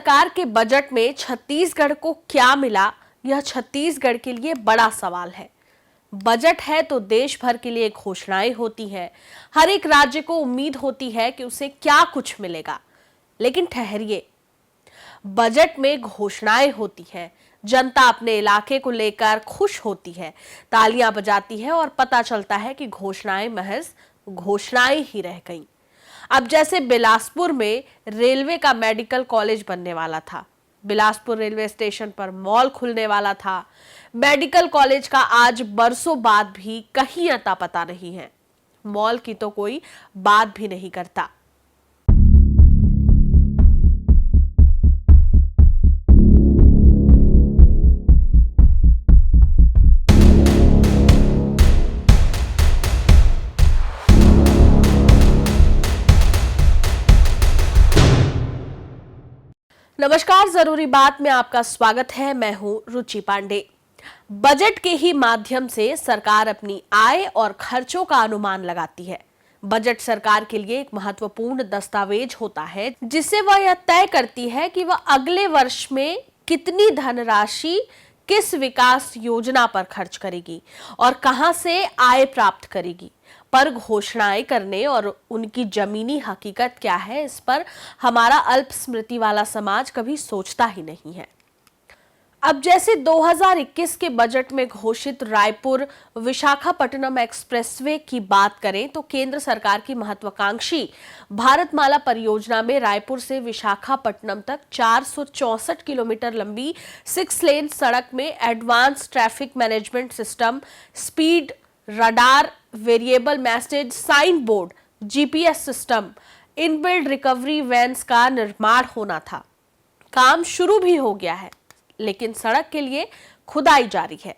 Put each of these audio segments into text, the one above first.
सरकार के बजट में छत्तीसगढ़ को क्या मिला, यह छत्तीसगढ़ के लिए बड़ा सवाल है। बजट है तो देश भर के लिए घोषणाएं होती हैं। हर एक राज्य को उम्मीद होती है कि उसे क्या कुछ मिलेगा। लेकिन ठहरिए, बजट में घोषणाएं होती हैं, जनता अपने इलाके को लेकर खुश होती है, तालियां बजाती है और पता चलता है कि घोषणाएं महज घोषणाएं ही रह गईं। अब जैसे बिलासपुर में रेलवे का मेडिकल कॉलेज बनने वाला था, बिलासपुर रेलवे स्टेशन पर मॉल खुलने वाला था, मेडिकल कॉलेज का आज बरसों बाद भी कहीं अता पता नहीं है। मॉल की तो कोई बात भी नहीं करता। नमस्कार, जरूरी बात में आपका स्वागत है। मैं हूं रुचि पांडे। बजट के ही माध्यम से सरकार अपनी आय और खर्चों का अनुमान लगाती है। बजट सरकार के लिए एक महत्वपूर्ण दस्तावेज होता है, जिससे वह यह तय करती है कि वह अगले वर्ष में कितनी धनराशि किस विकास योजना पर खर्च करेगी और कहां से आय प्राप्त करेगी। पर घोषणाएं करने और उनकी जमीनी हकीकत क्या है, इस पर हमारा अल्प स्मृति वाला समाज कभी सोचता ही नहीं है। अब जैसे 2021 के बजट में घोषित रायपुर विशाखापट्टनम एक्सप्रेसवे की बात करें तो केंद्र सरकार की महत्वाकांक्षी भारतमाला परियोजना में रायपुर से विशाखापट्टनम तक 464 किलोमीटर लंबी 6 लेन सड़क में advance traffic management system, speed radar, variable message sign board, GPS system, inbuilt recovery vans का निर्माण होना था। काम शुरू भी हो गया है, लेकिन सड़क के लिए खुदाई जारी है।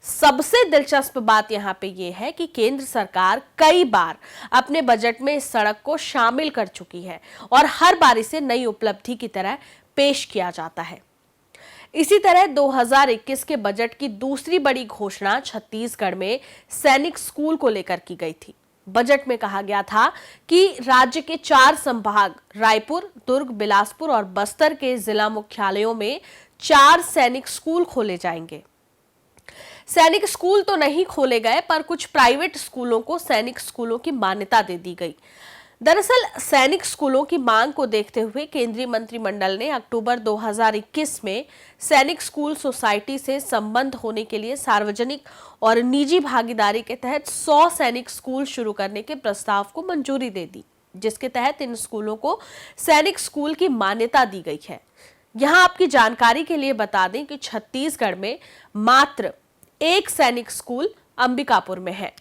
सबसे दिलचस्प बात यहां पे यह है कि केंद्र सरकार कई बार अपने बजट में इस सड़क को शामिल कर चुकी है और हर बार इसे नई उपलब्धि की तरह पेश किया जाता है। इसी तरह 2021 के बजट की दूसरी बड़ी घोषणा छत्तीसगढ़ में सैनिक स्कूल को लेकर की गई थी। बजट में कहा गया था कि राज्य के 4 संभाग रायपुर, दुर्ग, बिलासपुर और बस्तर के जिला मुख्यालयों में 4 सैनिक स्कूल खोले जाएंगे। सैनिक स्कूल तो नहीं खोले गए, पर कुछ प्राइवेट स्कूलों को सैनिक स्कूलों की मान्यता दे दी गई। दरअसल सैनिक स्कूलों की मांग को देखते हुए केंद्रीय मंत्रिमंडल ने अक्टूबर 2021 में सैनिक स्कूल सोसाइटी से संबंध होने के लिए सार्वजनिक और निजी भागीदारी के तहत 100 सैनिक स्कूल शुरू करने के प्रस्ताव को मंजूरी दे दी, जिसके तहत इन स्कूलों को सैनिक स्कूल की मान्यता दी गई है। यहां आपकी जानकारी के लिए बता दें कि छत्तीसगढ़ में मात्र एक सैनिक स्कूल अंबिकापुर में है।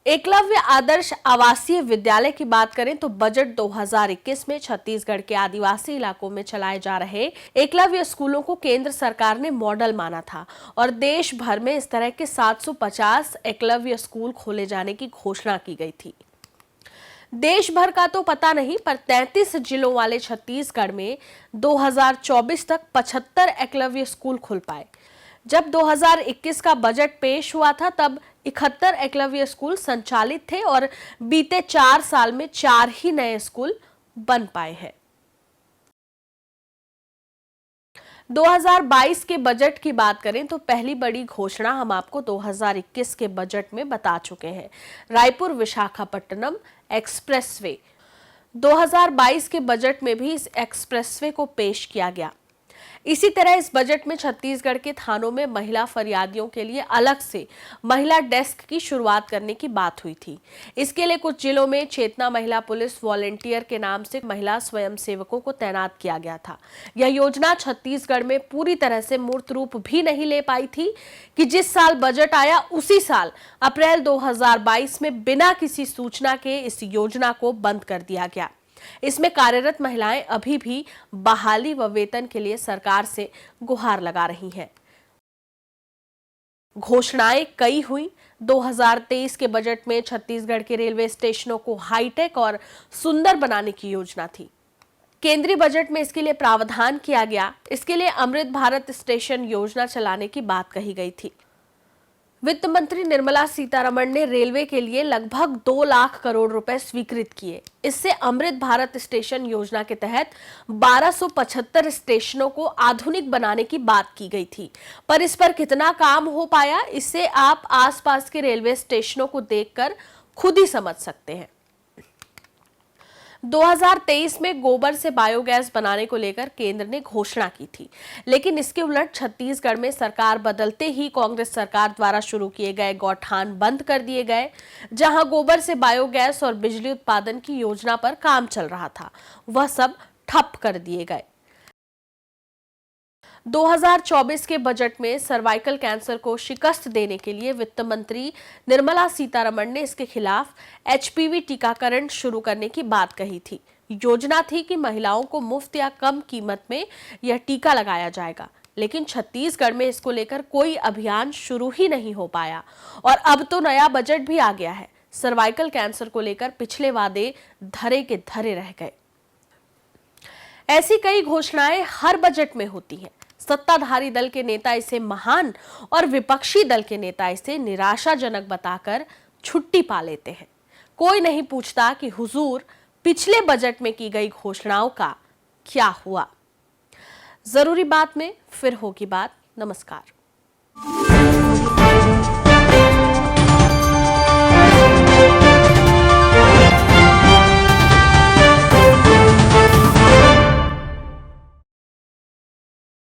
एकलव्य आदर्श आवासीय विद्यालय की बात करें तो बजट 2021 में छत्तीसगढ़ के आदिवासी इलाकों में चलाए जा रहे एकलव्य स्कूलों को केंद्र सरकार ने मॉडल माना था और देश भर में इस तरह के 750 एकलव्य स्कूल खोले जाने की घोषणा की गई थी। देश भर का तो पता नहीं, पर 33 जिलों वाले छत्तीसगढ़ में 2024 तक 75 एकलव्य स्कूल खुल पाए। जब 2021 का बजट पेश हुआ था तब 71 एकलव्य स्कूल संचालित थे और बीते 4 साल में 4 ही नए स्कूल बन पाए हैं। 2022 के बजट की बात करें तो पहली बड़ी घोषणा हम आपको 2021 के बजट में बता चुके हैं, रायपुर विशाखापट्टनम एक्सप्रेसवे। 2022 के बजट में भी इस एक्सप्रेसवे को पेश किया गया। इसी तरह इस बजट में छत्तीसगढ़ के थानों में महिला फरियादियों के लिए अलग से महिला डेस्क की शुरुआत करने की बात हुई थी। इसके लिए कुछ जिलों में चेतना महिला पुलिस वॉलेंटियर के नाम से महिला स्वयंसेवकों को तैनात किया गया था। यह योजना छत्तीसगढ़ में पूरी तरह से मूर्त रूप भी नहीं ले पाई थी कि जिस साल बजट आया उसी साल अप्रैल 2022 में बिना किसी सूचना के इस योजना को बंद कर दिया गया। इसमें कार्यरत महिलाएं अभी भी बहाली व वेतन के लिए सरकार से गुहार लगा रही हैं। घोषणाएं कई हुई। 2023 के बजट में छत्तीसगढ़ के रेलवे स्टेशनों को हाईटेक और सुंदर बनाने की योजना थी। केंद्रीय बजट में इसके लिए प्रावधान किया गया। इसके लिए अमृत भारत स्टेशन योजना चलाने की बात कही गई थी। वित्त मंत्री निर्मला सीतारमण ने रेलवे के लिए लगभग 2 लाख करोड़ रुपए स्वीकृत किए। इससे अमृत भारत स्टेशन योजना के तहत 1275 स्टेशनों को आधुनिक बनाने की बात की गई थी, पर इस पर कितना काम हो पाया, इससे आप आसपास के रेलवे स्टेशनों को देखकर खुद ही समझ सकते हैं। 2023 में गोबर से बायोगैस बनाने को लेकर केंद्र ने घोषणा की थी, लेकिन इसके उलट छत्तीसगढ़ में सरकार बदलते ही कांग्रेस सरकार द्वारा शुरू किए गए गौठान बंद कर दिए गए। जहां गोबर से बायोगैस और बिजली उत्पादन की योजना पर काम चल रहा था, वह सब ठप कर दिए गए। 2024 के बजट में सर्वाइकल कैंसर को शिकस्त देने के लिए वित्त मंत्री निर्मला सीतारमण ने इसके खिलाफ एचपीवी टीकाकरण शुरू करने की बात कही थी। योजना थी कि महिलाओं को मुफ्त या कम कीमत में यह टीका लगाया जाएगा, लेकिन छत्तीसगढ़ में इसको लेकर कोई अभियान शुरू ही नहीं हो पाया और अब तो नया बजट भी आ गया है। सर्वाइकल कैंसर को लेकर पिछले वादे धरे के धरे रह गए। ऐसी कई घोषणाएं हर बजट में होती हैं। सत्ताधारी दल के नेता इसे महान और विपक्षी दल के नेता इसे निराशाजनक बताकर छुट्टी पा लेते हैं। कोई नहीं पूछता कि हुजूर पिछले बजट में की गई घोषणाओं का क्या हुआ। जरूरी बात में फिर होगी बात। नमस्कार।